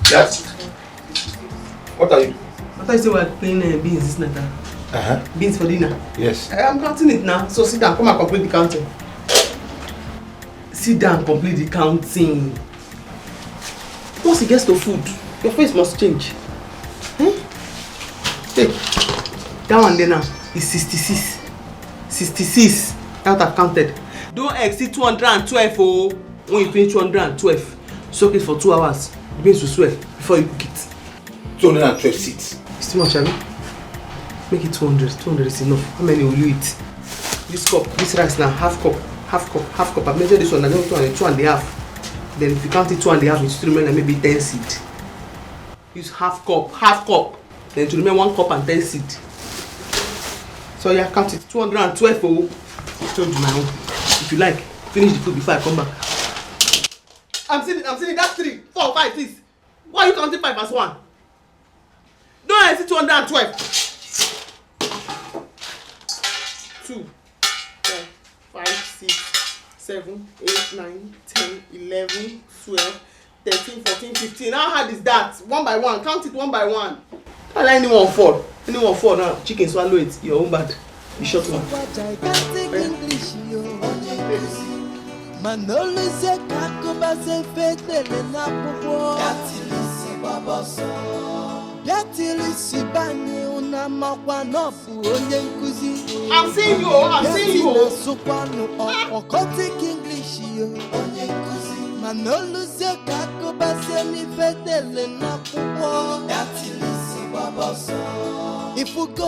Yes. What are you? I thought you said we were playing beans this night. Beans for dinner. Yes. I'm counting it now. So sit down, come and complete the counting. Sit down, complete the counting. Once it gets to food, your face must change. Hey, that one there now is 66. 66. That's what I've counted. Don't exceed 212 oh. When you finish 212, soak it for 2 hours. The beans will swell before you cook it. 212 seats. It's too much, Abby. Make it 200. 200 is enough. How many will you eat? This cup, this rice now, half cup. I measure this one, I don't 2.5. Then if you count it 2.5, it should remain maybe 10 seed. Use half cup. Then it will remain 1 cup and 10 seed. So yeah, count it 212 oh. I told you my own. If you like, finish the food before I come back. I'm saying it, that's 3, 4, 5, 6. Why are you counting 5 as 1? Don't I see 212? 2, 4, 5, 6, 7, 8, 9, 10, 11, 12, 13, 14, 15. How hard is that? 1 by 1. Count it 1 by 1. Don't let anyone fall. Anyone fall now. Chicken swallow it. Your own bad. The short one. I'm seeing you. If we go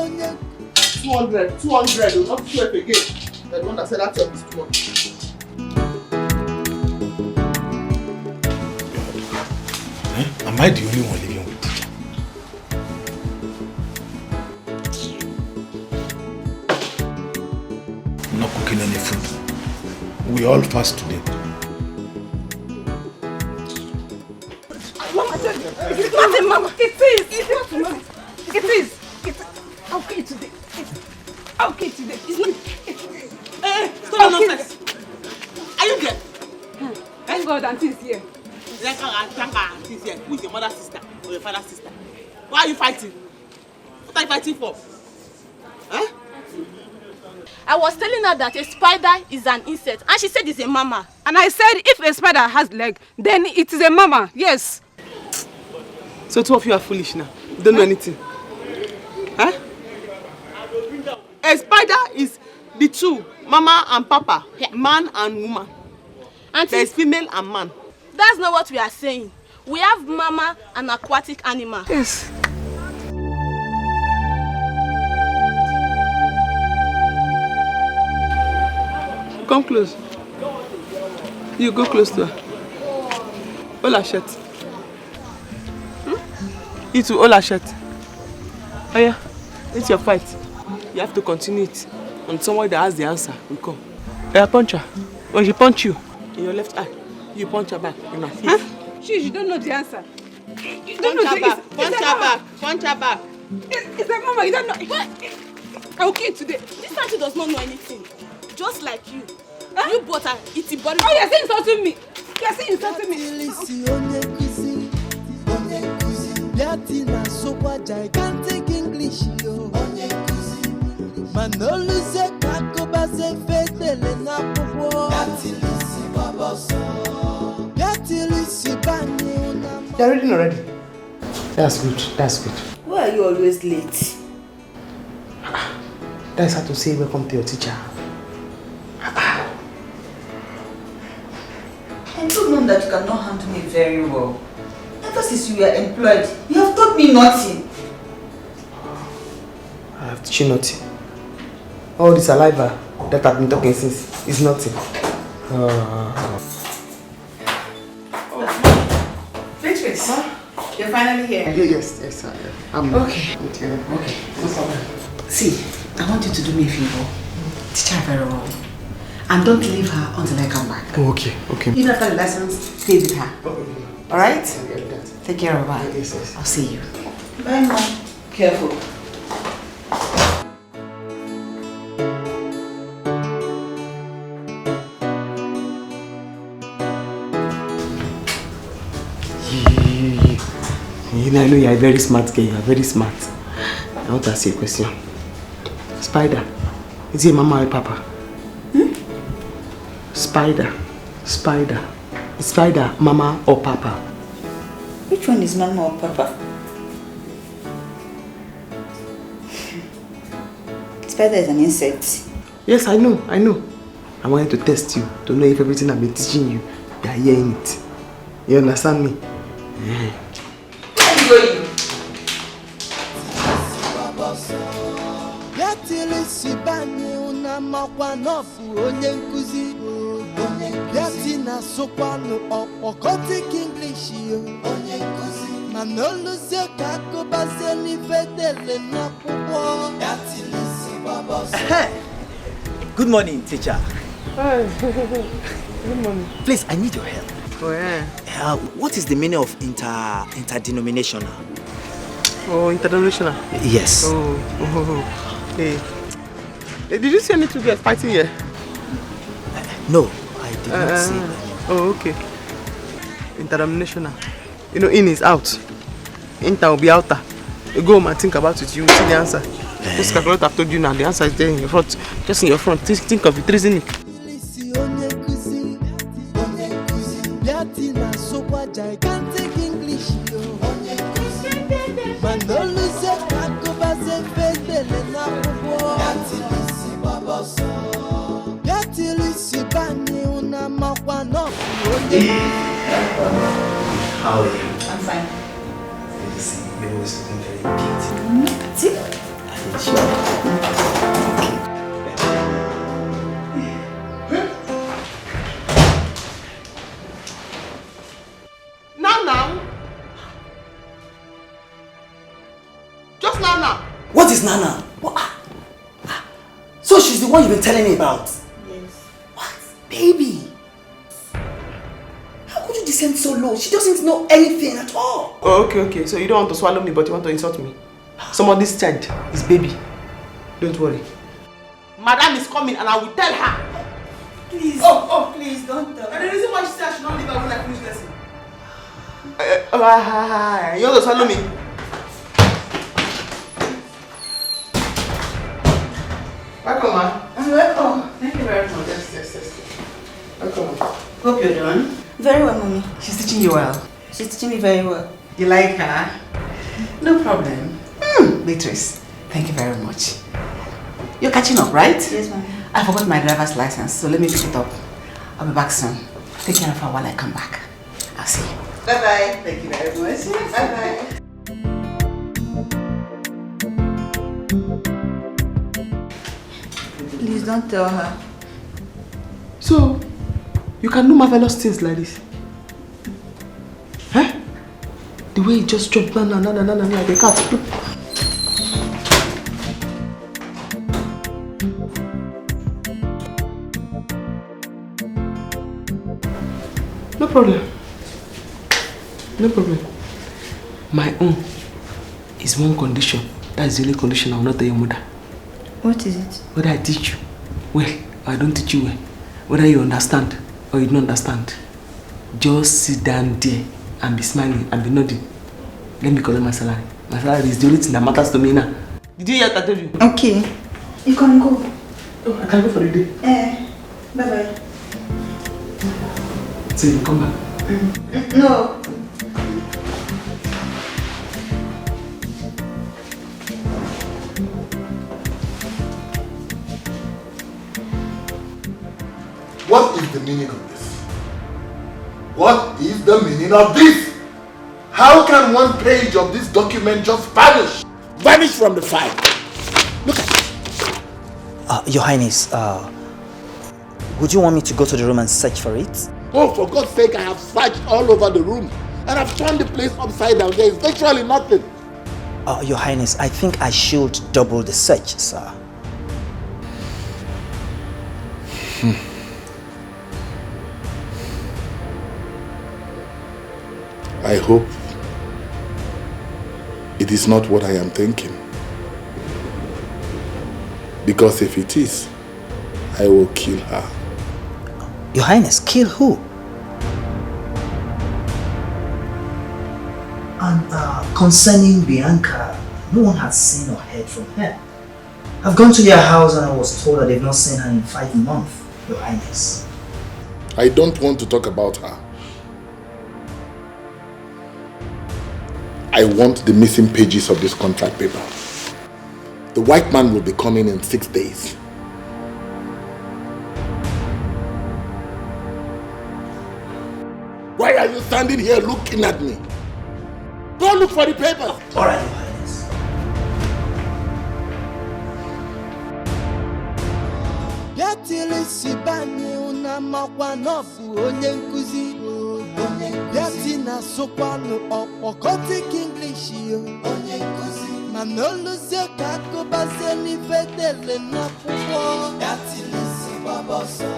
200, not 12 again. The one that said that is too much. Am I the only one living with teacher? I'm not cooking any food. We all fast today. Mama, it is. Okay today. It's not. Stop nonsense. Are you there? Thank God Auntie is here. Thank God Auntie is here. Who is your mother's sister or your father's sister? Why are you fighting? What are you fighting for? Huh? I was telling her that a spider is an insect and she said it's a mama. And I said if a spider has leg, then it is a mama. Yes. So 2 of you are foolish now. You don't know anything. Huh? A spider is the two, mama and papa, man and woman. Auntie, there is female and man. That's not what we are saying. We have mama and aquatic animal. Yes. Come close. You go close to her. Hold her shirt. You too, hold her shirt. Oh yeah, it's your fight. You have to continue it. And someone that has the answer will come. Yeah, punch her. When she punch you in your left eye, you punch her back in her face. You don't know the answer. You don't punch know her back. Punch her back. It's a mama. You don't know. Okay, today. This auntie does not know anything. Just like you. Huh? You bought her itty body. Oh, you're saying insulting me. You're saying insulting me. Gigantic English, yo. Manoluze kakoba se fetele na popo. Yatilisi baboso. Yatilisi bani unama. You're reading already? That's good. Why are you always late? That's how to say welcome to your teacher. I told Mom that you cannot handle me very well. Ever since you were employed, you have taught me nothing. I have taught you nothing. All this saliva that I've been talking since is nothing. Beatrice, huh? You're finally here. Yes, I'm okay. Okay, no problem. See, I want you to do me a favor. Teach her very well. And don't leave her until I come back. Oh, okay. Even after the lessons, stay with her. Okay. Alright? Okay. Take care of her. Yes. I'll see you. Bye, Mom. Careful. know you are a very smart girl. You are very smart. I want to ask you a question. Spider, is he mama or papa? Spider. Is Spider mama or papa? Which one is mama or papa? Spider is an insect. Yes, I know. I wanted to test you, to know if everything I've been teaching you, you are hearing it. You understand me? Yeah. Where are you going? Good morning, teacher. Hi. Good morning. Please, I need your help. Oh, yeah. What is the meaning of interdenominational? Oh, interdenominational? Yes. Oh. Hey. Did you see any two girls fighting here? No, I did not see them. Oh, okay. Interdenominational. You know, in is out. Inter will be outer. You go home and think about it, you will see the answer. Just calculate, I've told you now, the answer is there in your front. Just in your front. Think of it, reason it. How are you? I'm fine. Good to see you. You're always looking very beautiful. Now. Just now. What is Nana? What? So she's the one you've been telling me about? Yes. What? Baby! How could you descend so low? She doesn't know anything at all. Oh, okay. So you don't want to swallow me, but you want to insult me. Somebody's child is baby. Don't worry. Madam is coming and I will tell her. Please. Oh, please don't tell her. And the reason why she said I should not leave her when I finish lesson. You want to swallow me? Welcome, ma. Welcome. Thank you very much. Yes. Welcome, ma. Hope you're doing very well, mommy. She's teaching you well. She's teaching me very well. You like her? No problem. Beatrice, thank you very much. You're catching up, right? Yes, ma'am. I forgot my driver's license, so let me pick it up. I'll be back soon. Take care of her while I come back. I'll see you. Bye-bye. Thank you very much. Bye-bye. Please don't tell her. So, you can do marvelous things like this? Huh? The way you just jumped like a cat. No problem. My own is one condition. That's the only condition I will not tell your mother. What is it? Whether I teach you well or I don't teach you well, whether you understand or you don't understand, just sit down there and be smiling and be nodding. Let me collect my salary. My salary is the only thing that matters to me now. Did you hear what I told you? Okay. You can go. Oh, I can go for the day. Bye-bye. So you come back? No. What is the meaning of this? What is the meaning of this? How can one page of this document just vanish? Vanish from the file. Look at it. Your Highness, would you want me to go to the room and search for it? Oh, for God's sake, I have searched all over the room. And I've turned the place upside down. There is virtually nothing. Your Highness, I think I should double the search, sir. I hope it is not what I am thinking. Because if it is, I will kill her. Your Highness, kill who? And Concerning Bianca, no one has seen or heard from her. I've gone to their house and I was told that they've not seen her in 5 months, Your Highness. I don't want to talk about her. I want the missing pages of this contract paper. The white man will be coming in 6 days. Why are you standing here looking at me? Go look for the papers. All right, Your Highness. Biatili sibani unamakwa nofu onye nkuzi. Biati na sokwanu okoti English yo. Onye nkuzi. Manoluze kako bazeni fedele na pupo. Biatili sibaboso.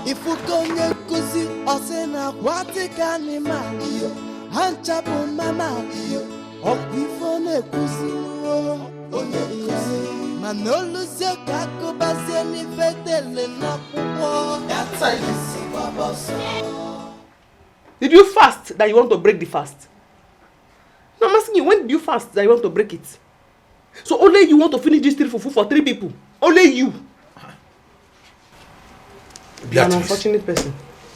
Ifuko onye nkuzi osena kwatika ni mali yo. Hanchapu mama yo. Okwifone kuzi yo. Onye nkuzi. Manoluze kako bazeni fedele na pupo. Biatili sibaboso. Did you fast that you want to break the fast? No, I'm asking you, when did you fast that you want to break it? So only you want to finish this 3 fufu for 3 people? Only you? You're an unfortunate person.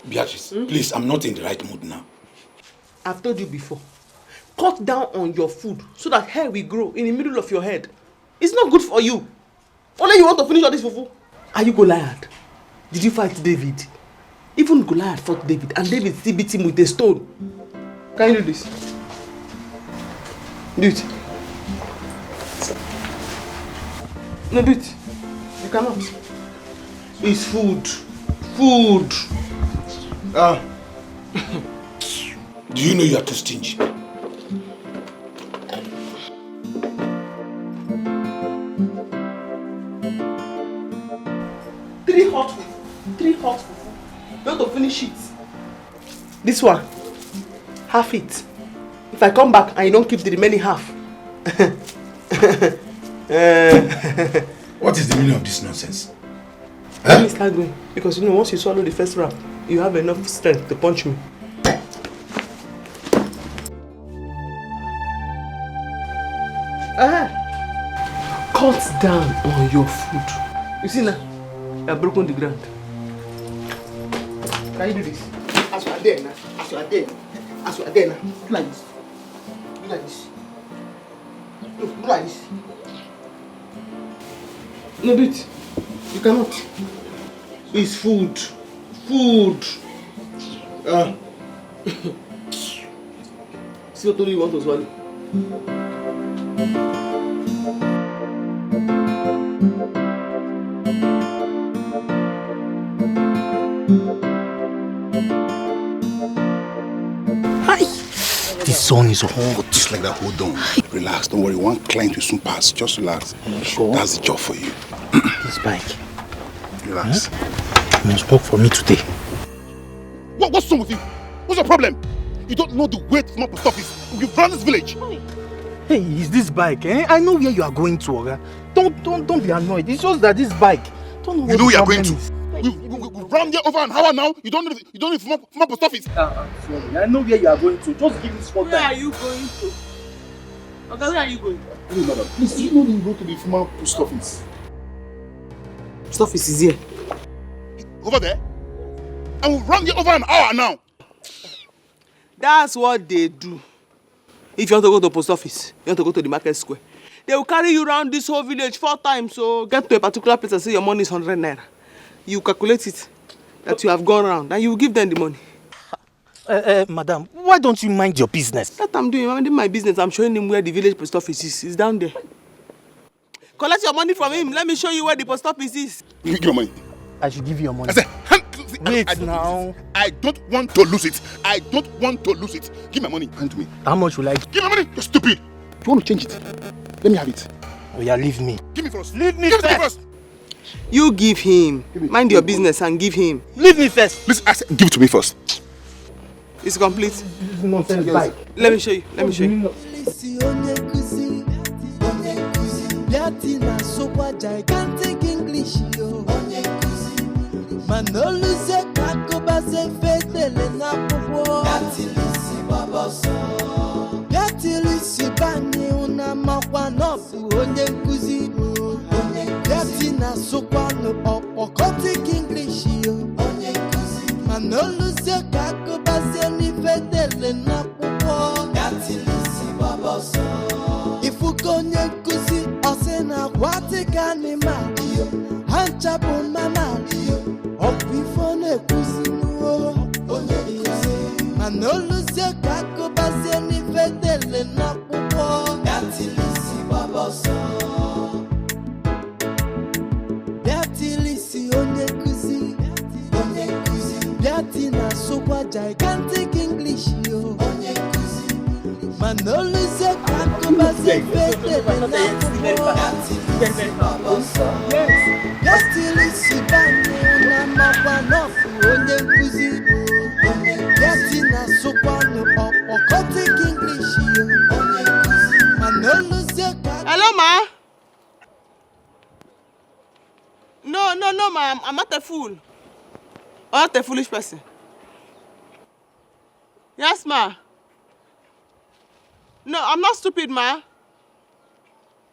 Beatrice, please, I'm not in the right mood now. I've told you before. Cut down on your food so that hair will grow in the middle of your head. It's not good for you. Only you want to finish all this fufu? Are you Goliath? Did you fight David? Even Goliath fought David, and David still beat him with a stone. Can you do this? Do it. No, do it. You cannot. It's food. Food. Do you know you are too stingy? Three hot fufu. You want to finish it. This one, half it. If I come back and you don't keep the remaining half. What is the meaning of this nonsense? Let me start going. Because you know, once you swallow the first wrap, you have enough strength to punch me. Cut down on your food. You see now, I've broken the ground. Can you do this? As you are there now. As you are there. As you are there now. Do like this. Do like this. No, do like this. No, do it. You cannot. It's food. Food. See what you want to swallow. The sun is hot. Just like that, hold on. Relax, don't worry. One client will soon pass. Just relax. Sure. That's the job for you. This bike. Relax. You must work for me today. What's wrong with you? What's your problem? You don't know the way to my post office. You've run this village. Hey, is this bike, eh? I know where you are going to, Oga. Don't be annoyed. It's just that this bike. Don't know you know where you are going to. We've run there over an hour now. You don't need from my post office. Sorry, I know where you are going to. Just give me small time. Where are you going to? Okay, where are you going? Hey, madam, please, do you know you go to the former post office? Post office is here. Over there? And we've run there over an hour now. That's what they do. If you want to go to the post office, you want to go to the market square, they will carry you around this whole village 4 times. So get to a particular place and say your money is 100 naira. You calculate it that you have gone around and you will give them the money. Madam, why don't you mind your business? That I'm doing. I'm minding my business. I'm showing him where the village post office is. It's down there. Collect your money from him. Let me show you where the post office is. Give me your money. I should give you your money. I said, wait now. I don't want to lose it. I don't want to lose it. Give my money. Hand to me. How much will I give my money? You're stupid. If you want to change it, let me have it. Oh yeah, leave me. Give me first. Leave me give first. Me first. You give him. Mind your business and give him. Leave me first. Please, I said, give it to me first. It's complete. This is nonsense bike. Let me show you. Let me show you. Gigantic English yo. Manoluze kakoba se fetele na popo. Biatilisi baboso. till si banye una makwa nofu onye nkuzi Yeti na sokwano okoti English yo onye nkuzi Manoluze kako base ni fedele na pupo Yatilisi baboso Ifuko onye nkuzi osena kwatika ni madio Hanchapo mamadio Opifone kuzi nuo onye nkuzi Manoluze kako base ni fedele na pupo Yatilisi baboso Yatilisi onye nkuzi Yati na sokwa gigantic English yo onye nkuzi Manoluze kako base fedele na pupo Yatilisi baboso Yatilisi banye na makwa nofu onye nkuzi Yati na sokwano okoti English yo onye nkuzi Manoluze kako Hello, ma. No, ma. I'm not a fool. I'm not a foolish person. Yes, ma. No, I'm not stupid, ma.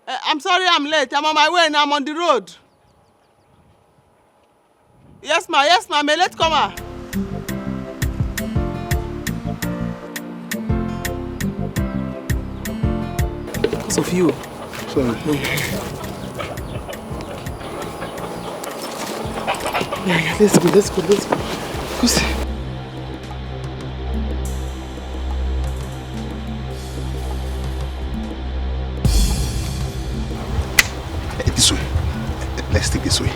I'm sorry I'm late. I'm on my way now. I'm on the road. Yes, ma. I'm a late comer. Because of you. Sorry. Yeah, let's go. Kus. This way. Let's take this way.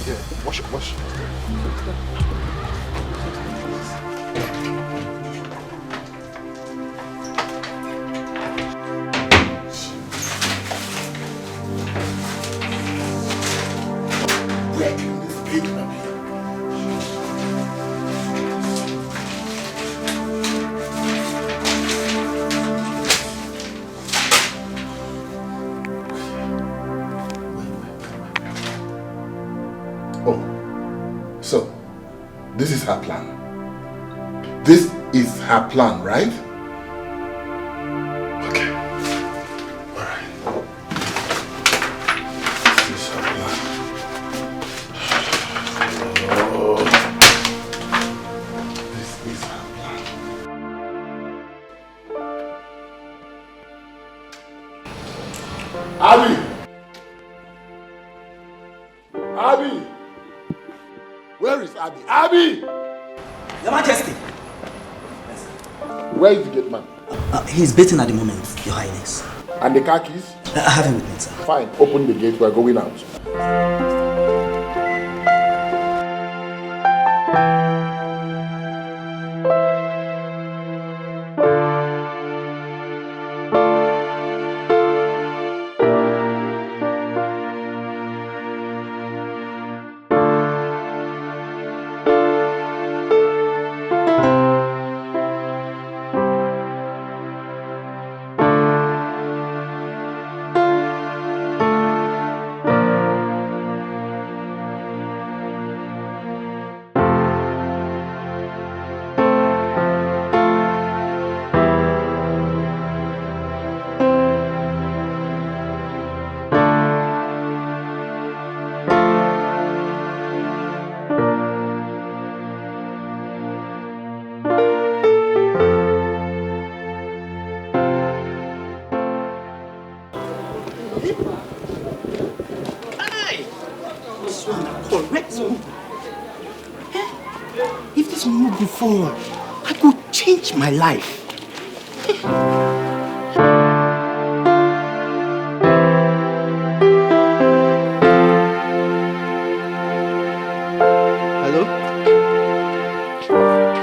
Yeah, wash. So, this is her plan. This is her plan, right? Okay. All right. This is her plan. Oh. This is her plan. Abby! Where is Abby? Abby! Your Majesty! Where is the gate man? He's bathing at the moment, Your Highness. And the car keys? I have him with me, sir. Fine, open the gate, we're going out. If this move before, I could change my life.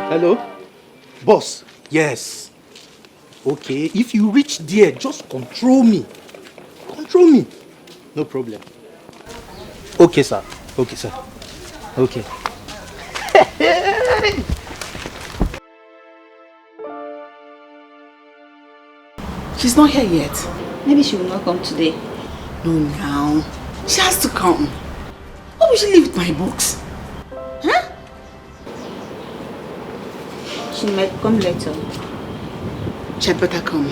Hello? Boss, yes. Okay, if you reach there, just control me. Control me. No problem. Okay, sir. Okay, sir. Okay. She's not here yet. Maybe she will not come today. No, now. She has to come. Why would she leave with my books? Huh? She might come later. She had better come.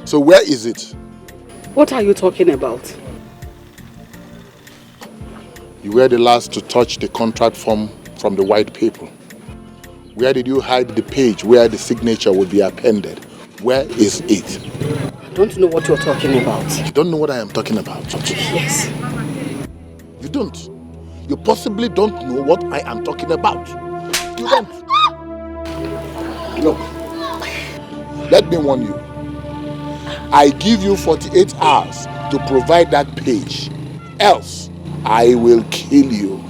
So where is it? What are you talking about? You were the last to touch the contract form from the white paper. Where did you hide the page where the signature would be appended? Where is it? I don't know what you're talking about. You don't know what I am talking about? Yes. You don't. You possibly don't know what I am talking about. You don't. Look, let me warn you. I give you 48 hours to provide that page. Else, I will kill you.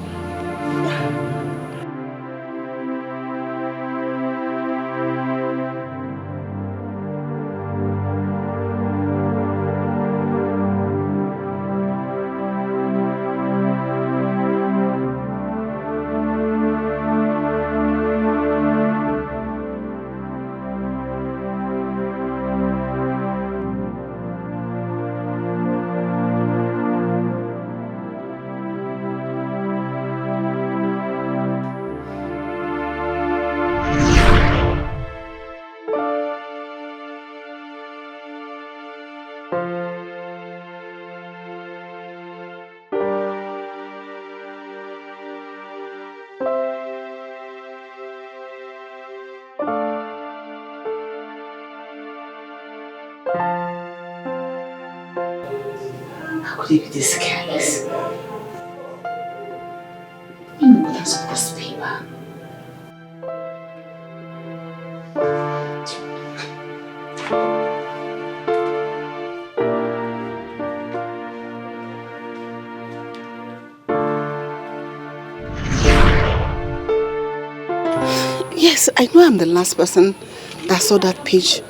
How could you be this careless? You know what of this paper. Yes, I know I'm the last person that saw that page.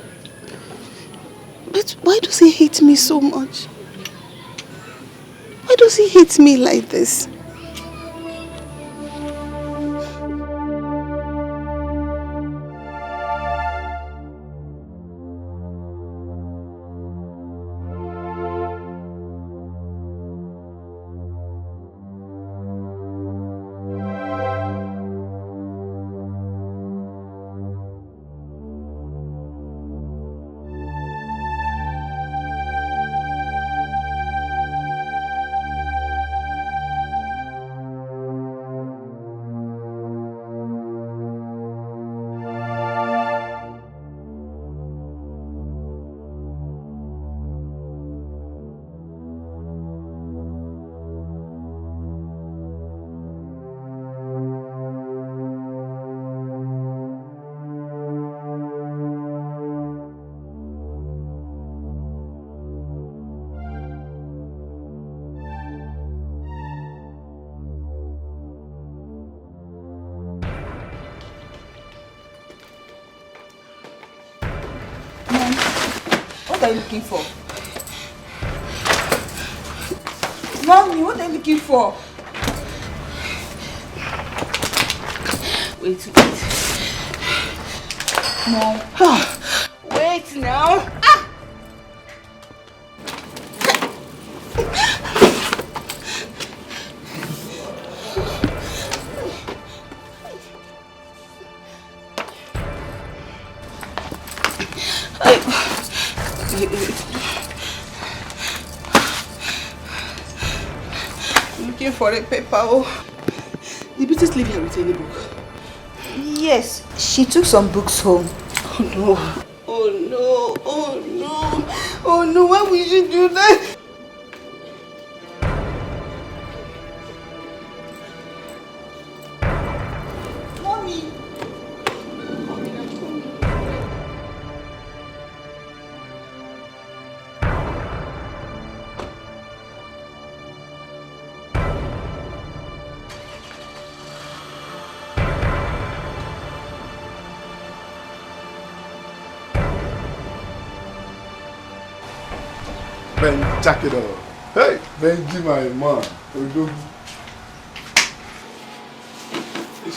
But why does he hate me so much? Why does he hate me like this? What are you looking for? Mommy, what are you looking for? Wait. Mom. Wait now. Looking for a paper. Oh, the British leave here with any book. Yes, she took some books home. Oh no. Oh no. Oh no. Oh no, why would you do that? Mommy. Man, check it out. Hey, Benji, my man.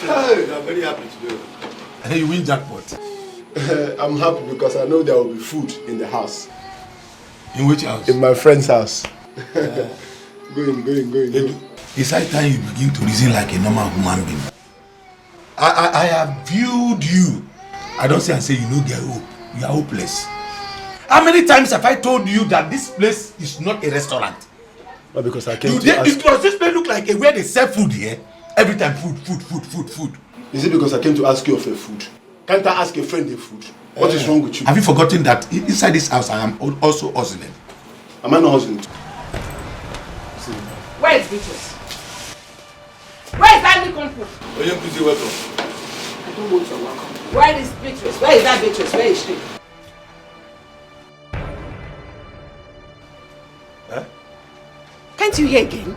Hey, I'm very happy today. Hey, you win jackpot. I'm happy because I know there will be food in the house. In which house? In my friend's house. Go in. It's high time you begin to reason like a normal human being. I have viewed you. I don't say and say you no get hope. You are hopeless. How many times have I told you that this place is not a restaurant? Well, because I came to ask... Does this place look like a where they sell food here? Every time food. Is it because I came to ask you for food? Can't I ask a friend for food? What is wrong with you? Have you forgotten that inside this house I am also hustling? Am I not hustling? Where is Beatrice? Where is that new comfort? Oh, you please welcome. I don't want your welcome. Where is Beatrice? Where is that Beatrice? Where is she? Huh? Can't you hear again?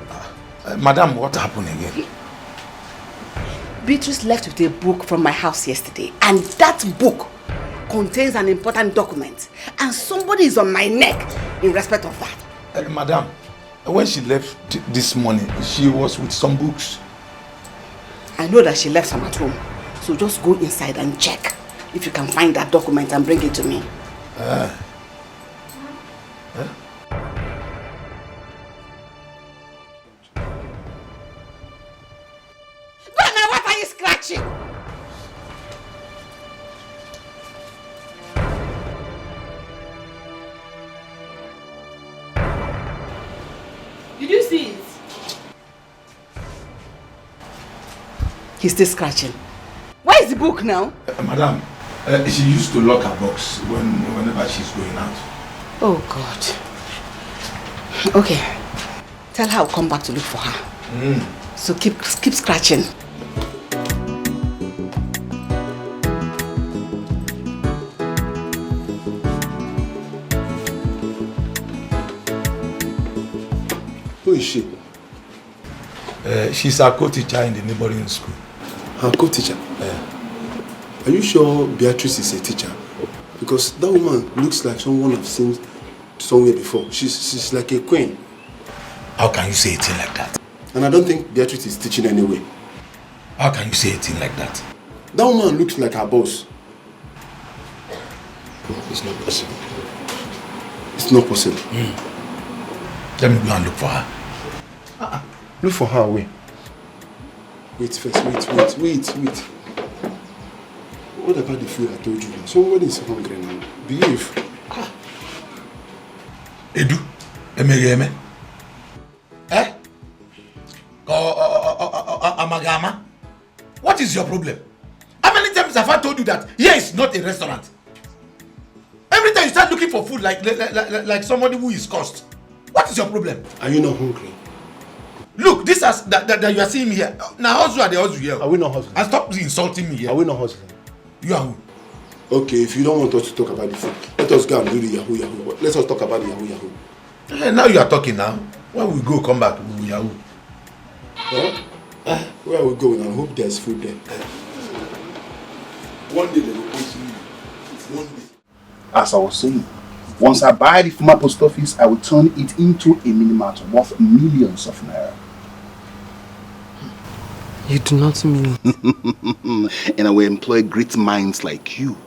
Madam, what happened again? Beatrice left with a book from my house yesterday, and that book contains an important document, and somebody is on my neck in respect of that. Madam, when she left this morning, she was with some books. I know that she left some at home, so just go inside and check if you can find that document and bring it to me. Donna, what are you scratching? Did you see it? He's still scratching. Where is the book now? Madam, she used to lock her box whenever she's going out. Oh God. Okay. Tell her I'll come back to look for her. So keep scratching. Who is she? She's a co-teacher in the neighboring school. Her co-teacher? Are you sure Beatrice is a teacher? Because that woman looks like someone I've seen somewhere before. She's like a queen. How can you say a thing like that? And I don't think Beatrice is teaching anyway. How can you say a thing like that? That woman looks like her boss. It's not possible. It's not possible. Let me go and look for her. Look for her away. Wait first, wait. What about the food I told you? Somebody is hungry now. Behave. Edu, Emegeme. Amagama. What is your problem? How many times have I told you that here is not a restaurant? Every time you start looking for food like somebody who is cursed. What is your problem? Are you not hungry? Look, this house that you are seeing me here. Now hustle are the hustle here. Are we not hustling? And stop insulting me here. Are we not hustling? You are who? Okay, if you don't want us to talk about the food, let us go and do the yahoo. Let us talk about the yahoo. Now you are talking now. When we go, come back, we will yahoo. Where are we going? I hope there's food there. One day they will post you. One day. As I was saying, once I buy the former post office, I will turn it into a mini-mart worth millions of naira. You do not mean... And I will employ great minds like you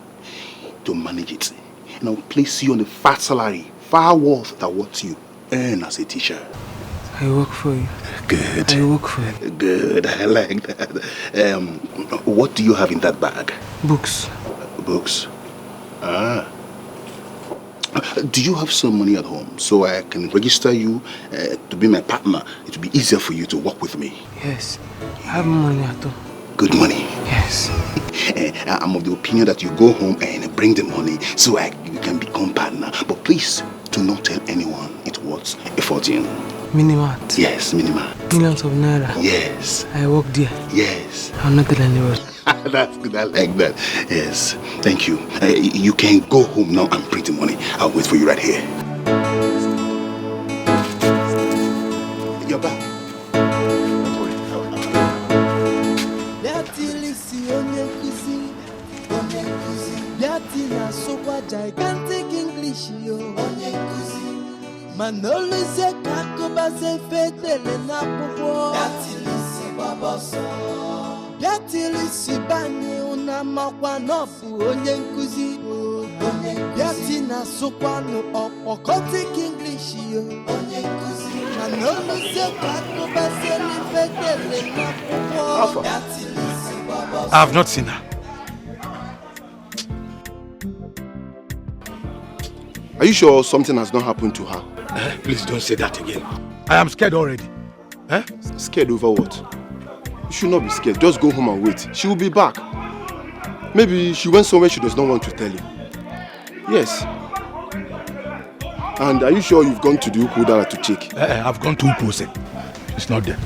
to manage it. And I will place you on a fat salary, far worth than what you earn as a teacher. I work for you. Good. I work for you. Good, I like that. What do you have in that bag? Books. Books? Do you have some money at home so I can register you to be my partner? It will be easier for you to work with me. Yes, I have money at all. Good money. Yes. I'm of the opinion that you go home and bring the money so you can become partner. But please, do not tell anyone it was a fortune. Minimart? Yes, Minimart. Millions of naira? Yes. I work there? Yes. I'm not telling anyone. That's good, I like that. Yes, thank you. You can go home now and print the money. I'll wait for you right here. You're back. Don't worry. Gigantic English, yo. Manoluse kakuba se fetele na popo. Biatilisi banye una makwa nofu onye nkuzi. Biatina sokwano Gigantic English, yo. Manoluse kakuba se fetele na popo. I have not seen her. Are you sure something has not happened to her? Please don't say that again. I am scared already. Scared over what? You should not be scared. Just go home and wait. She will be back. Maybe she went somewhere she does not want to tell you. Yes. And are you sure you've gone to the Ukudala to check? I've gone to Ukose. It's not there.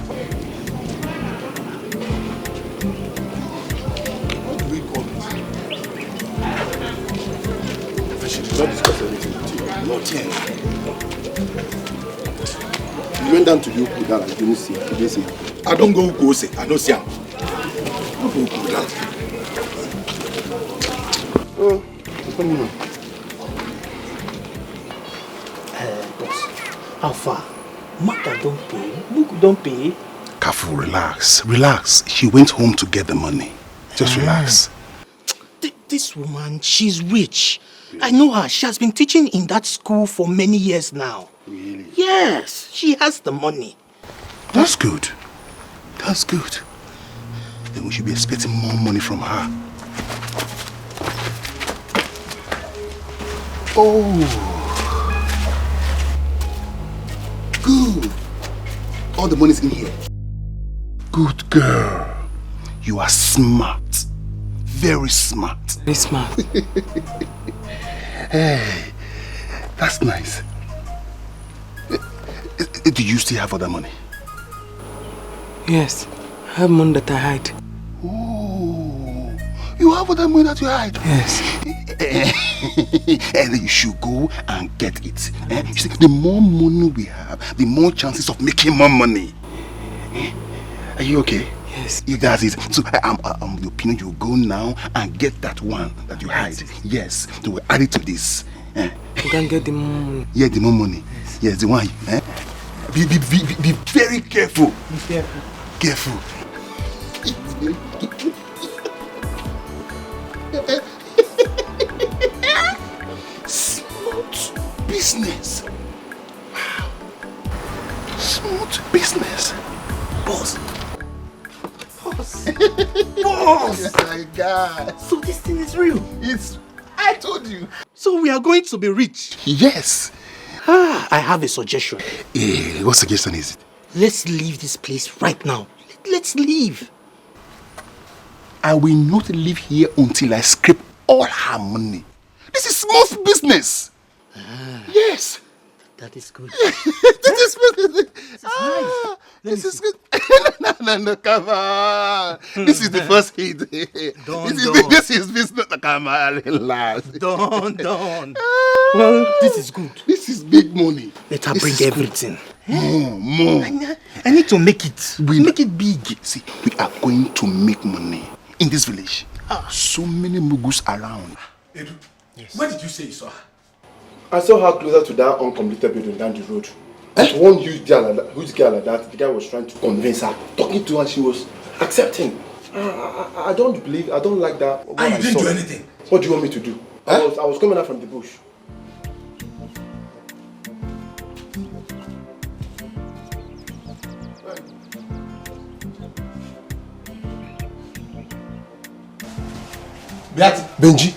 What do we call it? She did not discuss anything with you. Not yet. You went down to the Ukudala. You didn't see her. You didn't see her. I don't go Ukose. I don't see her. I don't go Ukudala. Oh, what do you know? Boss, how far? Maka don't pay. Look, don't pay. Kafu, relax. Relax. She went home to get the money. Just relax. This woman, she's rich. Really? I know her. She has been teaching in that school for many years now. Really? Yes, she has the money. That's good. That's good. Then we should be expecting more money from her. Oh. Good. All the money's in here. Good girl. You are smart. Very smart. Very smart. Hey, that's nice. Do you still have other money? Yes, I have money that I hide. Oh, you have other money that you hide? Yes. And you should go and get it. You see, the more money we have, the more chances of making more money. Are you okay? Yes. You got it. So I'm of the opinion you go now and get that one that you hide. Yes. So we add it to this. You can get the more money. Yeah, the more money. Yes, the one. Be very careful. Be careful. Careful. Smooth business. Wow. Smooth business. Boss. Boss. Oh my God. So this thing is real. I told you. So we are going to be rich. Yes. I have a suggestion. What suggestion is it? Let's leave this place right now. Let's leave. I will not leave here until I scrape all her money. This is smooth business. Yes. That is good. This is business. This is nice. This is good. No, come on. This is the first hit. This is business. Come on, relax. Don't. Well, this is good. This is big money. Let her bring everything. More. I need to make it. Make it big. See, we are going to make money in this village. So many mugus around. Edu, yes. Where did you say you saw her? I saw her closer to that uncompleted building down the road. One huge girl like that, the guy was trying to convince her, talking to her, and she was accepting. I don't like that. You didn't do anything. What do you want me to do? I was coming out from the bush. Benji.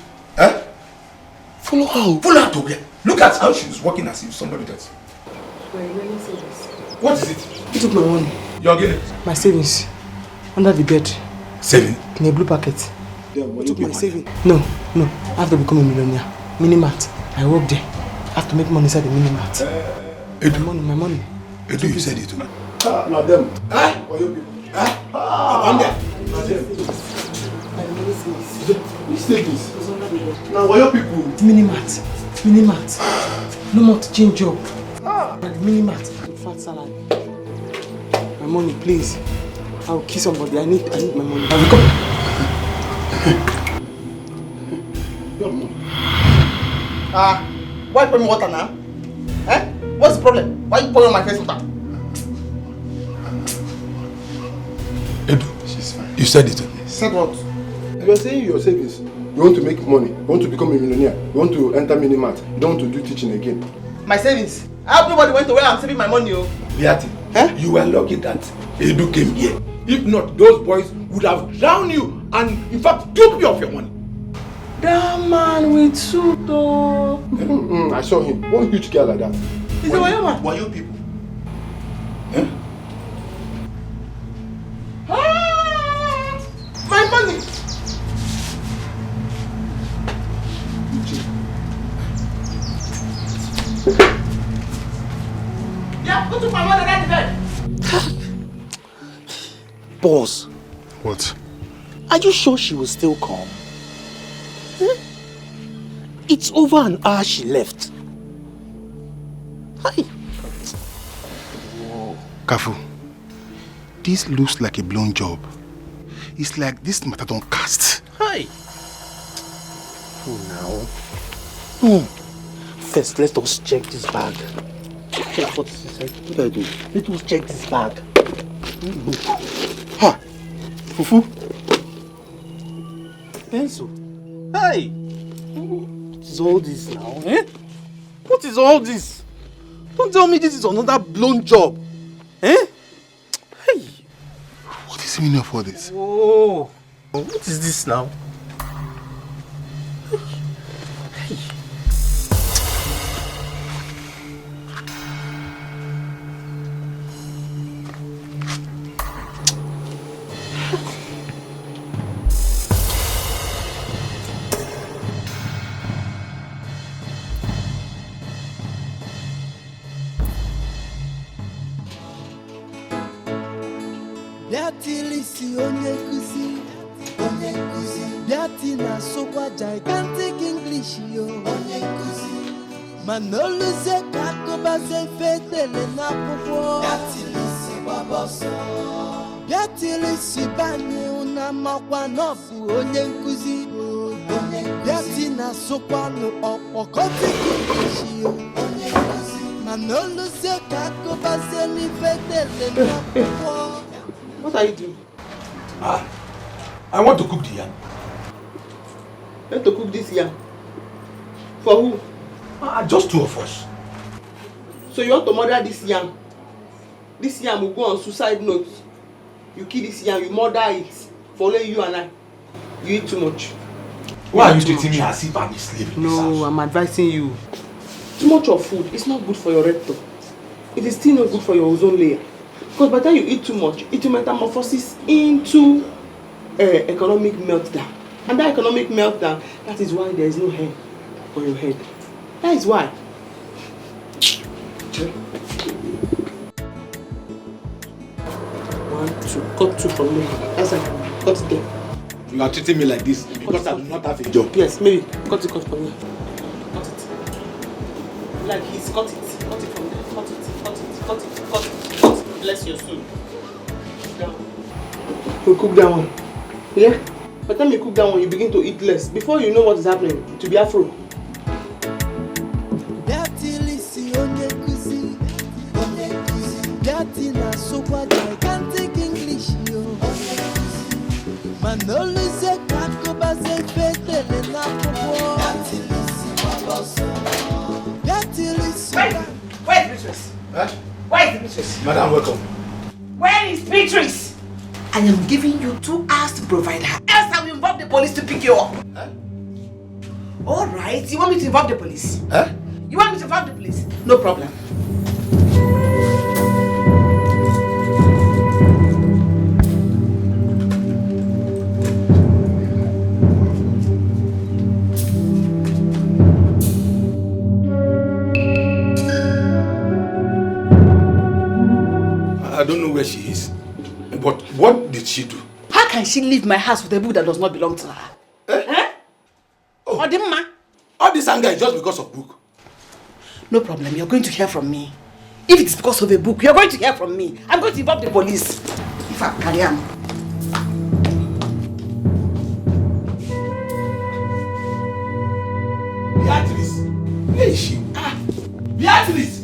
Follow her. Follow her to where? Look at how she's walking as if somebody does. What What is it? He took my money. You're getting it? My savings. Under the bed. Saving? In a blue packet. Then I took my saving. No. I have to become a millionaire. Minimart. I work there. I have to make money inside the minimart. My money. Edu, you said it to me. Madam. For you people. I'm there. Which take this? Now, why your people? Minimart. No more to change job. Minimart. Fat salary. My money, please. I'll kill somebody. I need my money. I will come. Why pour me water now? Eh? What's the problem? Why you pouring on my face water? Edu, she's fine. You said it to me. Said what? You are saying your savings. You want to make money. You want to become a millionaire. You want to enter minimart. You don't want to do teaching again. My savings? I hope nobody went to where I'm saving my money, oh. Beati, you were lucky that Edu came here. If not, those boys would have drowned you and, in fact, dupe you of your money. That man with suit, though. I saw him. One huge guy like that. Is it Wayo man? Wayo people. My money! Yeah, go to my mother right there. Boss. What? Are you sure she will still come? It's over an hour she left. Hi. Whoa. Kafu, this looks like a blown job. It's like this matter don't cast. Hi. Now. First, let us check this bag. What do I do? Let us check this bag. Ha! Fufu. Pencil. Hi. What is all this now? What is all this? Don't tell me this is another blown job. Hey. What is the meaning of all this? Oh. What is this now? Biatilisi onye nkuzi Biati na sokwa gigantic English yo onye nkuzi Manoluze kakobaze fetele na popo Biatilisi baboso Biatilisi banye unamakwa nofu onye nkuzi Biati na sokwa no okoti English yo onye nkuzi Manoluze kakobaze ni fetele na popo. What are you doing? I want to cook the yam. You want to cook this yam? For who? Just two of us. So you want to murder this yam? This yam will go on suicide note. You kill this yam, you murder it. For only you and I. You eat too much. Why are you treating me as if I'm a slave in this house? No, I'm advising you. Too much of food is not good for your rectum. It is still not good for your ozone layer. Because by the time you eat too much, it will metamorphose into economic meltdown. And that economic meltdown, that is why there is no hair on your head. That is why. One, two. Cut two from me. That's it. Cut it there. You are treating me like this because I do not have a job. Yes, maybe. Cut it from here. Cut it. Like he's cut it. Cut it from there. Cut it. Bless your soul. You cook that one. Yeah? By the time you cook that one, you begin to eat less. Before you know what is happening, it will be afro. Where is Beatrice? Huh? Where is Beatrice? Madam, welcome. Where is Beatrice? I am giving you 2 hours to provide her. Else I will involve the police to pick you up. Huh? Alright, you want me to involve the police? Huh? You want me to involve the police? No problem. don't know where she is. But what did she do? How can she leave my house with a book that does not belong to her? Oh. Odimma. All this anger is just because of book. No problem, you're going to hear from me. If it's because of a book, you're going to hear from me. I'm going to involve the police. If I carry on. Beatrice! Where is she? Beatrice!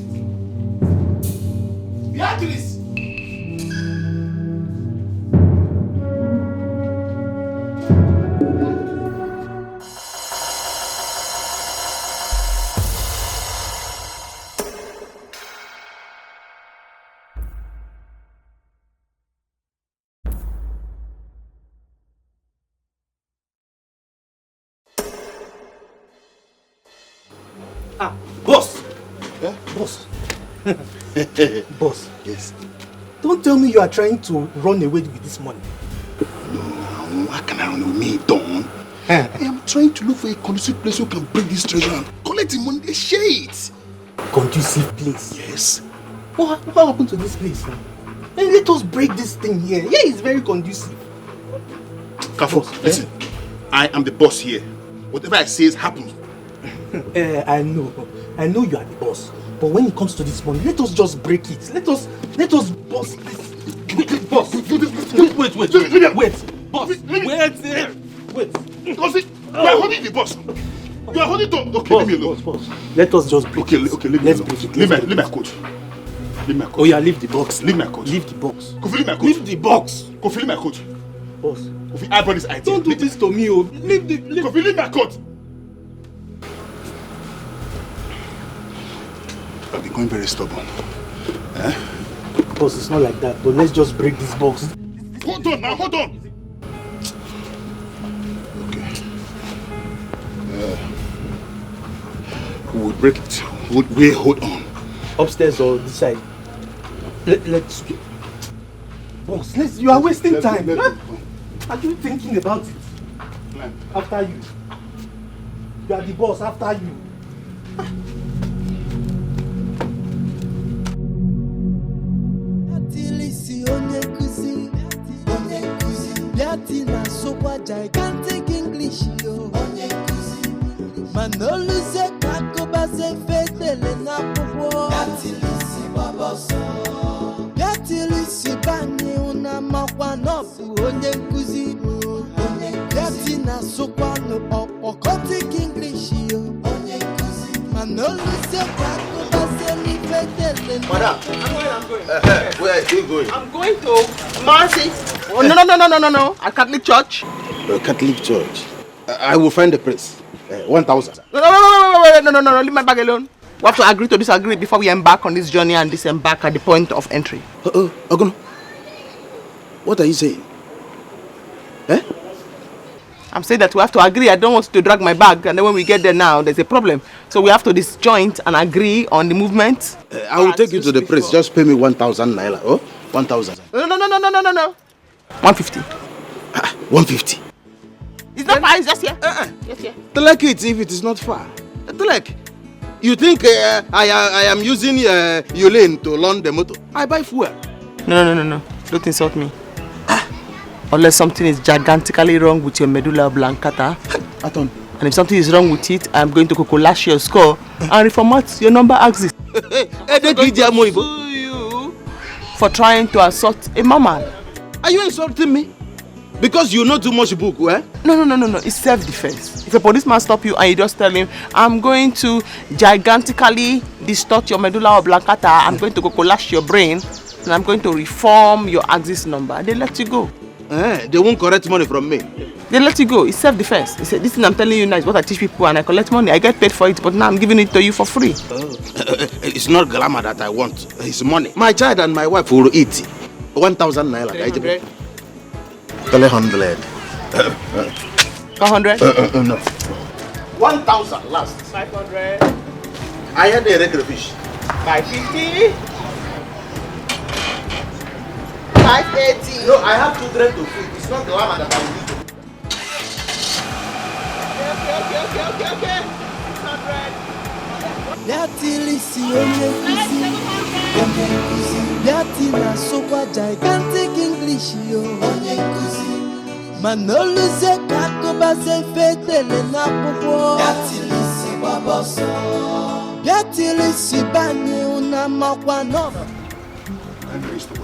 Beatrice! Boss! Yeah? Boss. Boss. Yes. Don't tell me you are trying to run away with this money. No, how can I run away with me, Don? I am trying to look for a conducive place who can break this treasure and collect the money and share it. Conducive place? Yes. What happened to this place now? Hey, let us break this thing here. Here is very conducive. Kafo, listen. I am the boss here. Whatever I say happens. I know you are the boss. But when it comes to this money, let us just break it. Let us boss this. Wait, boss. Wait. Boss. Wait. Because you are holding the boss. You are holding the... Okay, leave me alone. Boss. Let us just break it. Okay, leave me alone. Leave my coat. Leave my coat. Oh yeah, leave the box. Leave my coat. Leave the box. Kofi, leave my coat. Leave the box. Kofi, leave my coat. Boss. Kofi, I brought this idea. Don't do this to me, oh. Kofi, leave my coat. I've been going very stubborn. Boss, it's not like that. But let's just break this box. Hold on now, hold on. Okay. We'll break it. We'll hold on. Upstairs or this side? Let's... Boss, you are wasting time. Are you thinking about it? After you. You are the boss, after you. Gigantic English, yo. Manoluze kakoba se fetele na popo. Yatilisi baboso. Yatilisi bani una makwa nofu onye nkuzi. Yatina sokwano okotic English, yo. Manoluze kakoba se fetele na. Madam, I'm going. Where are you going? I'm going to Mercy. Oh, no. A Catholic church. A Catholic church. I will find the priest. 1,000. No, leave my bag alone. We have to agree to disagree before we embark on this journey and disembark at the point of entry. Ogono, what are you saying? I'm saying that we have to agree. I don't want to drag my bag, and then when we get there now, there's a problem. So we have to disjoint and agree on the movement. I will take you to the priest. Just pay me 1,000 naira. Oh, 1,000. No. 150. 150. It's not far, it's just here. Yes, here. Take it if it is not far. Take. You think I am using your lane to learn the motor? I buy fuel. No. Don't insult me. Unless something is gigantically wrong with your medulla oblongata. And if something is wrong with it, I'm going to lash your score and reformat your number axis. I'm going to sue you for trying to assault a mama. Are you insulting me? Because you know too much book, eh? No. It's self-defense. If a policeman stops you and you just tell him, I'm going to gigantically distort your medulla oblongata, I'm going to lash your brain, and I'm going to reform your axis number, they let you go. They won't collect money from me. They let you go. It's self-defense. They say, this thing I'm telling you now is what I teach people, and I collect money. I get paid for it, but now I'm giving it to you for free. It's not glamour that I want. It's money. My child and my wife will eat 1,000 naira. 300. 300. 400? No. 1,000 last. 500. I had a regular fish. 550. 580. No, I have children to feed. It's not glamour that I will use. Okay. 600. Yatilisi onye kuzi. Yatina sokwa Manoluze kakobaze fetele na popo. Yatilisi bani una makwana.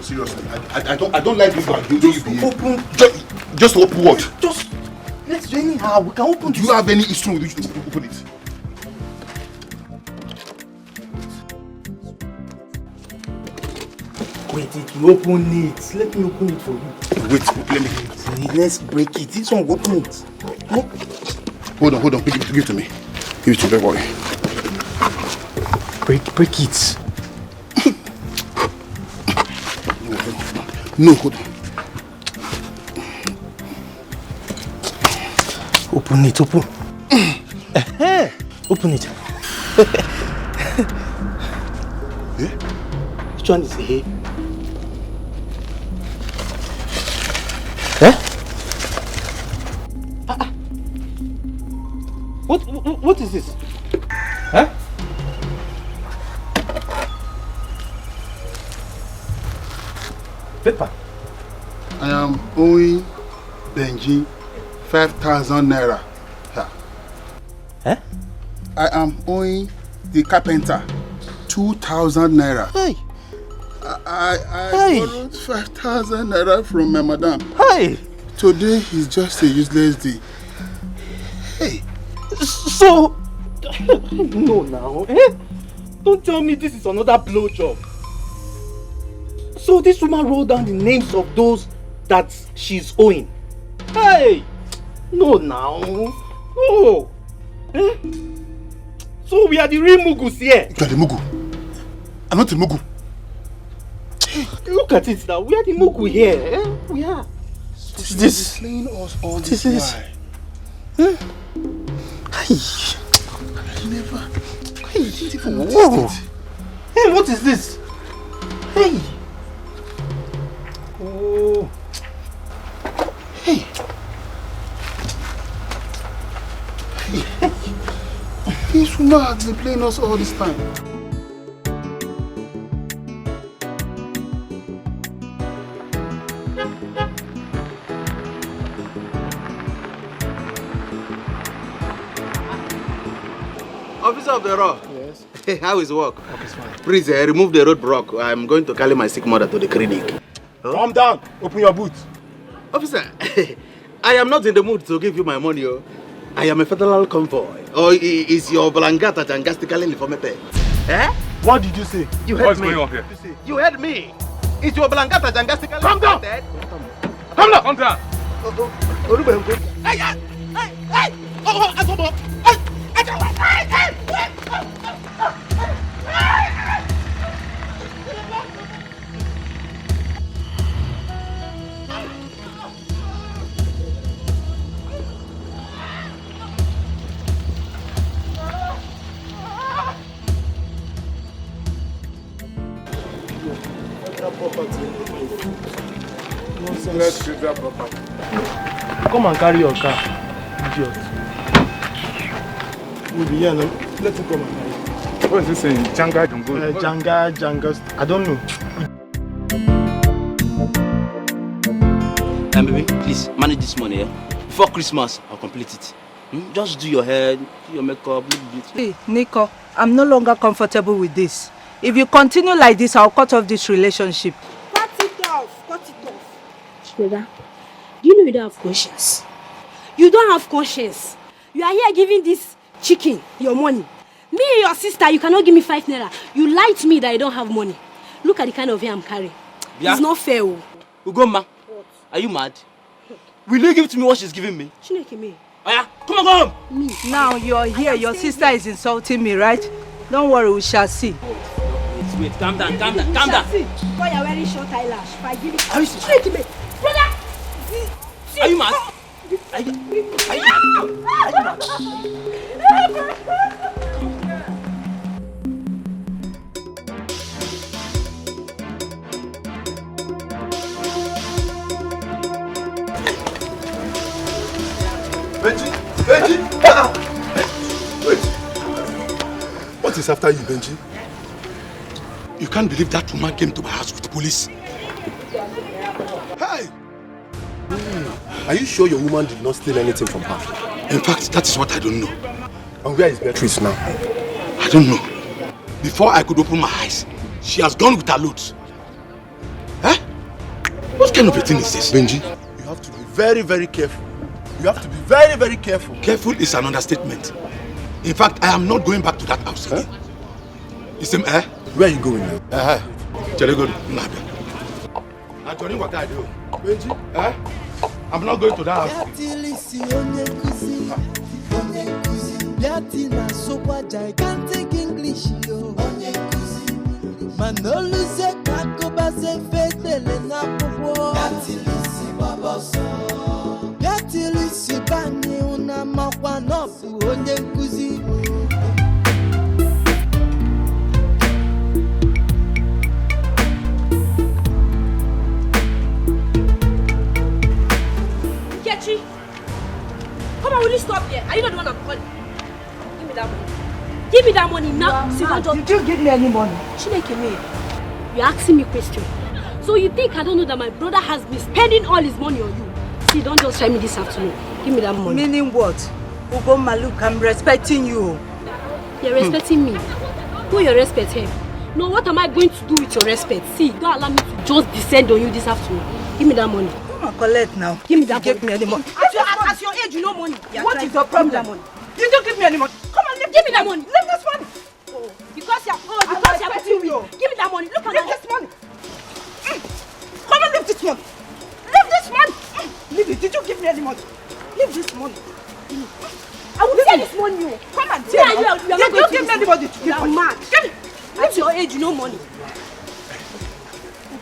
Seriously, I don't like this one. Just open. Just open what? Just let's do anyhow. We can open. Do you have any issue with you? Open it. Wait, it will open it. Let me open it for you. Wait, let me. Let's break it. This one will open it. Hold on. Give it to me. Give it to me, boy. Break it. No, hold on. Open it, open. Open it. Which one is A? What is this? Huh? Paper. I am owing Benji 5,000 naira. Huh? I am owing the carpenter 2,000 naira. Hey. I borrowed 5,000 naira from my madam. Hey. Today is just a useless day. Hey. So, no now, Don't tell me this is another blow job. So this woman wrote down the names of those that she's owing. Hey! No now. No. So we are the real Mugus here. You are the Mugu. I'm not the Mugu. Look at it now. We are the Mugu here. We are. This playing us all this while. Hey. I never. I didn't even notice it. Hey, what is this? Hey. Oh. Hey. Hey. This woman has been playing us all this time. Officer of the law. Yes. Hey, how is work? Work is fine. Please remove the roadblock. I'm going to carry my sick mother to the clinic. Huh? Calm down. Open your boot. Officer, I am not in the mood to give you my money. I am a federal convoy. Or is your Blangata jangastically informed? Eh? What did you say? You heard What's me. going on here? You heard me. Is your Blangata jangastically Calm down. Calm down. Calm down. Hey, hey, hey! Oh, oh, Let's treat that property. Come and carry your car, idiot. We'll be here now. Let him come and carry it. What is this saying? Janga Jungo? Janga. I don't know. Baby, please manage this money. Before Christmas, I'll complete it. Just do your hair, do your makeup, look good. Hey, Nico, I'm no longer comfortable with this. If you continue like this, I'll cut off this relationship. Cut it off. Shweda, do you know you don't have conscience? You don't have conscience. You are here giving this chicken your money. Me and your sister, you cannot give me 5 naira. You lied to me that I don't have money. Look at the kind of hair I'm carrying. Yeah. It's not fair. Ugoma, are you mad? Will you give to me what she's giving me? Chineke me. Oh yeah, come on, go home. Me. Now you're here, your sister is insulting me, right? Don't worry, we shall see. Wait, calm down. Why you're wearing short eyelash? If I give it, are you Chineke me. Brother! Are you mad? Are you mad? Benji! Wait. What is after you, Benji? You can't believe that woman came to my house with the police. Hey! Are you sure your woman did not steal anything from her? In fact, that is what I don't know. And where is Beatrice now? I don't know. Before I could open my eyes, she has gone with her loads. Huh? What kind of a thing is this? Benji, you have to be very, very careful. You have to be very, very careful. Careful is an understatement. In fact, I am not going back to that house again. You see, where are you going now? Benji, I'm not going to that house. Gigantic English, yo. Manolu se kakoba se fetele na popo. Gatilisi baboso. Gatilisi bani una makwa nofu onye nkuzi. Kechi, come on, will you stop here? Are you not the one I'm calling? Give me that money. Give me that money now. Did you give me any money? You're asking me a question. So you think I don't know that my brother has been spending all his money on you? See, don't just try me this afternoon. Give me that money. Meaning what? Ugoma, look, I'm respecting you. You're respecting me. Who you respect him? No, what am I going to do with your respect? See, don't allow me to just descend on you this afternoon. Give me that money. Come on, collect now. Give me that money. Give me any money. At your age, you know money. What is your problem? Give me that money. You don't give me any money. Come on, Give me that money. Leave this money. Oh, because you're putting me. Give me that money. Look at Leave this money. Come on, leave this money. Leave this money. Leave it. Did you give me any money? Leave this money. I will take this money. Come on, you are not going to give me anybody to give money. money. Give me. At your age, you know money.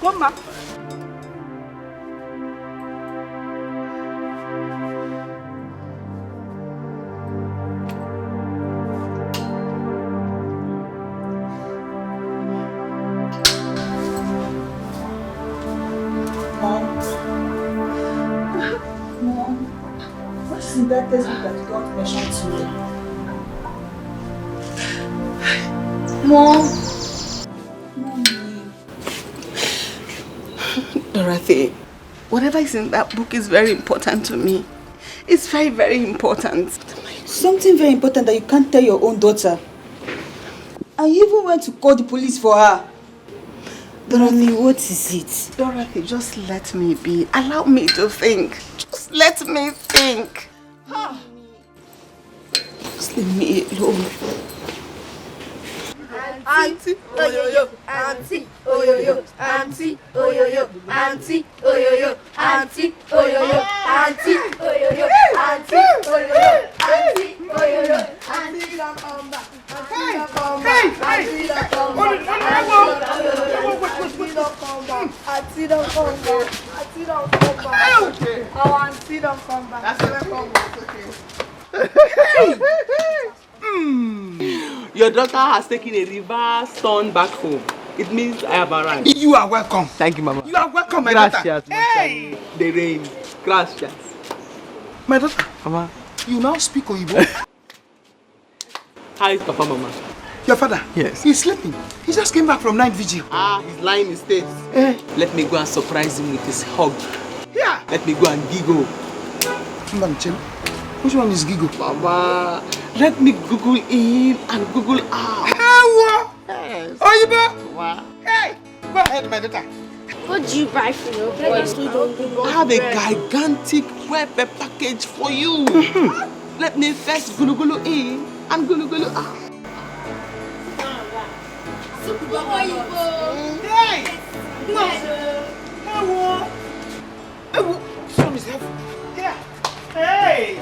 Come on. That textbook that you don't mention to me. Mom. Mommy. Dorothy, whatever is in that book is very important to me. It's very, very important. Something very important that you can't tell your own daughter. And you even went to call the police for her. Dorothy, what is it? Dorothy, just let me be. Allow me to think. Just let me think. Just leave me alone. Auntie, oyoyo, auntie, oyoyo, auntie, oyoyo, auntie, oyoyo, auntie, oyoyo, auntie, oyoyo, auntie, oyoyo, auntie, oyoyo, auntie, don't come back, auntie, don't come back, auntie, don't come back, auntie, don't come back, auntie, don't come back, auntie, don't come back, our auntie don't come back, that's not come back, okay. Your daughter has taken a reverse turn back home. It means I have arrived. You are welcome. Thank you, Mama. You are welcome, my daughter. Hey! The rain. Gracias. My daughter. Mama. You now speak Oyibo. How is Papa, Mama? Your father? Yes. He's sleeping. He just came back from night vigil. He's lying in state. Let me go and surprise him with his hug. Yeah. Let me go and giggle. Which one is giggle? Mama, let me Google in and Google out. Yes. Oyibo. Hey, go ahead, my daughter. What do you buy for your boys? I have a gigantic web package for you. Let me first gulu in and gulu out. Hey! No! Some is heavy. Yeah. Hey!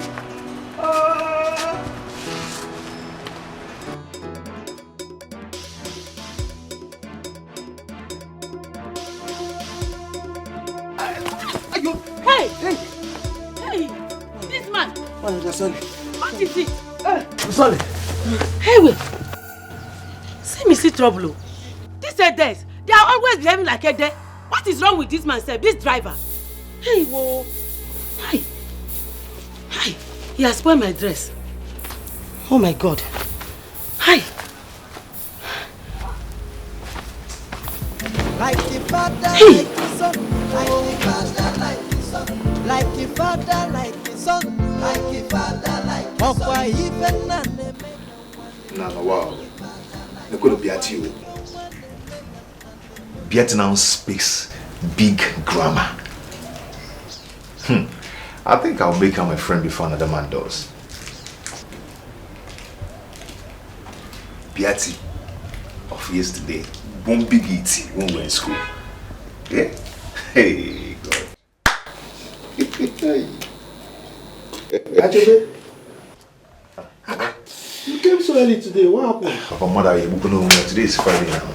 Hey! This man! What is it? Sorry. Hey, wait! See me see trouble. This Edes, they are always behaving like Ede. What is wrong with this man, sir? This driver? Hey, whoa! Hi! He has spoiled my dress. Oh my God! Hi! Like the father, like the son, like the father, like the son. like a father, like a son, like a father, like a son. Even Nana, wow. They're going to be at you. Vietnam speaks big grammar. I think I'll make her my friend before another man does. Beatty of yesterday won't be it when we're in school. Yeah? Hey, God. Actually, you came so early today. What happened? Papa, mother, today is Friday now.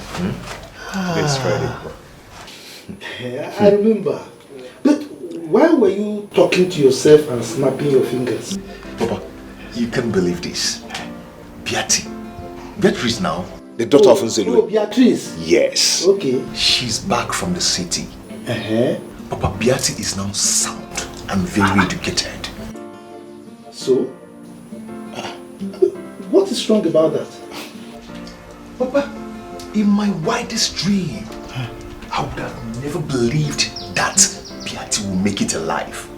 Today is Friday. Yeah, I remember. But why were you talking to yourself and snapping your fingers? Papa, you can't believe this. Beatrice now, the daughter of Nzelu. Oh, Beatrice? Yes. Okay. She's back from the city. Papa, Beatty is now sound and very educated. So? What is wrong about that? Papa, in my wildest dream, I would have never believed that Beatty will make it alive.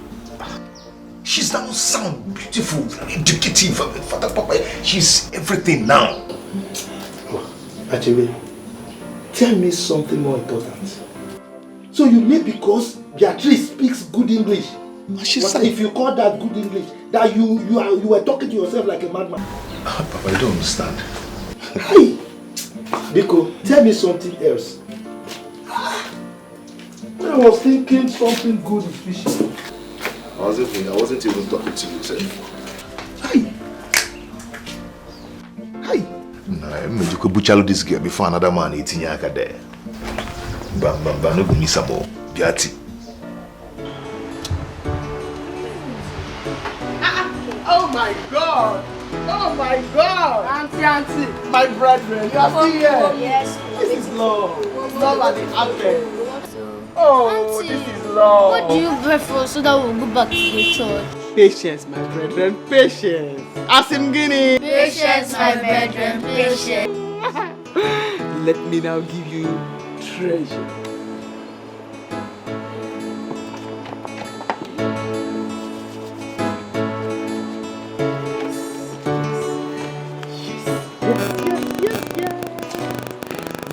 She's now sound, beautiful, very educative. Father, Papa, she's everything now. Actually, tell me something more important. So you mean because Beatrice speaks good English, if you call that good English, that you were talking to yourself like a madman? Papa, I don't understand. Hey, Biko, tell me something else. When I was thinking something good is fishing. I wasn't even talking to you, sir. Nah, you could butcher this girl before another man eating yaka there. Bam, no go miss some more. Beatty. Oh my God! Oh my God! Auntie, my brethren, you are still here. Yes. This is love. Love at the apple. Oh, Auntie, this is love. what do you pray for so that we'll go back to the church? Patience, my brethren, patience. Asim Guinea. Patience, my brethren, patience. Let me now give you treasure.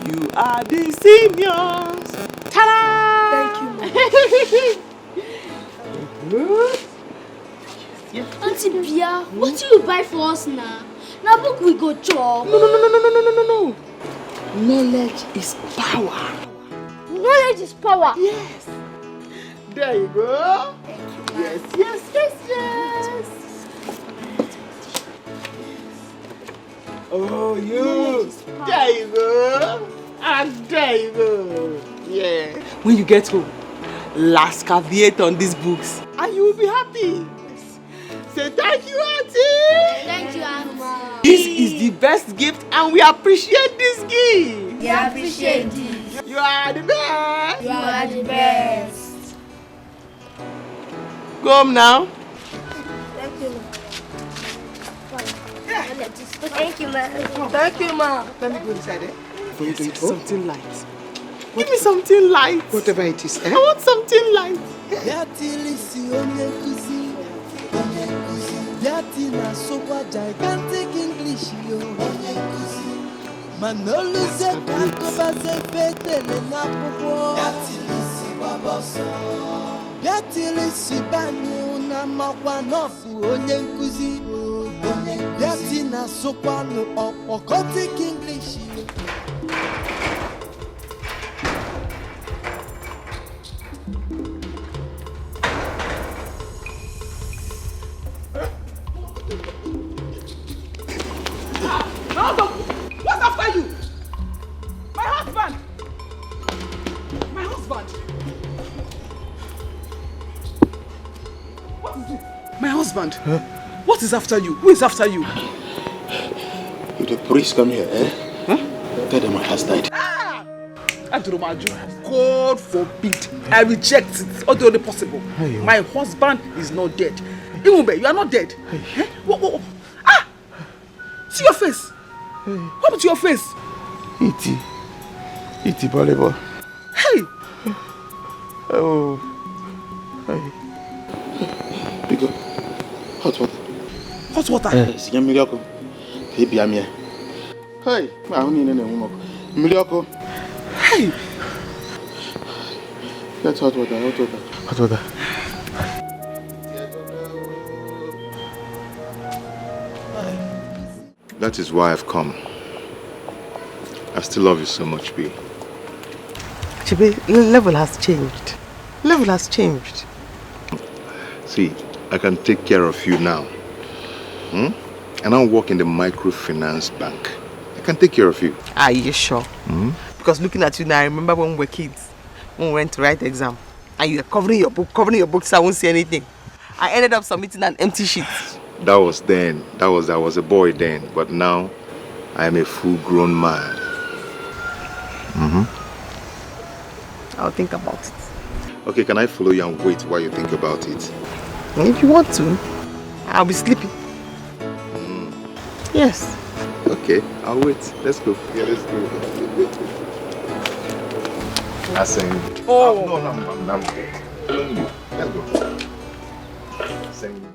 You are the seniors. Ta-da! Thank you, Auntie Bia, what do you buy for us now? Now book we go chop. No. Knowledge is power. Knowledge is power. Yes. There you go. Yes. Oh, you. There you go. And there you go. Yeah. When you get home, last caveat on these books, and you will be happy. Say thank you, Auntie. Thank you, Auntie. This is the best gift, and we appreciate this gift. We appreciate this. You are the best. You are the best. Go home now. Thank you, Thank you, ma. Thank you, ma. Let me go inside there. For you to eat something light. Give me something light. Whatever it is. I want something light. Yati na sopa gigantic English yo. Manolo se kakoba se fetele na popo. Yati lisi baboso. Yati lisi bani una makwa nofu onye nkuzi. Yati na sopa no okotic English yo. What's after you? My husband! What is it? My husband? Huh? What is after you? Who is after you? If the priest come here, Huh? Tell them my husband died. God forbid. I reject it. All the only possible. Hey, my husband is not dead. Iwumbe, you are not dead. Hey. Eh? What? See your face. Hey. What happened to your face? Iti, volleyball. Hey. Oh. Hey. Hot water. Hot water? Yes, you miracle. Hey, be a mere. Hey, I don't need any more. Miracle. Hey! Get hot water, hot water. Hot water. That is why I've come. I still love you so much, B. Chibi, level has changed. Level has changed. See, I can take care of you now. And I'll work in the microfinance bank. I can take care of you. Are you sure? Because looking at you now, I remember when we were kids, when we went to write exam, and you were covering your book so I won't see anything. I ended up submitting an empty sheet. That was then. I was a boy then. But now, I am a full-grown man. I'll think about it. Okay, can I follow you and wait while you think about it? If you want to, I'll be sleeping. Yes. Okay, I'll wait. Let's go. Yeah, let's go. I sing. Oh. No, I'm let's go. Sing.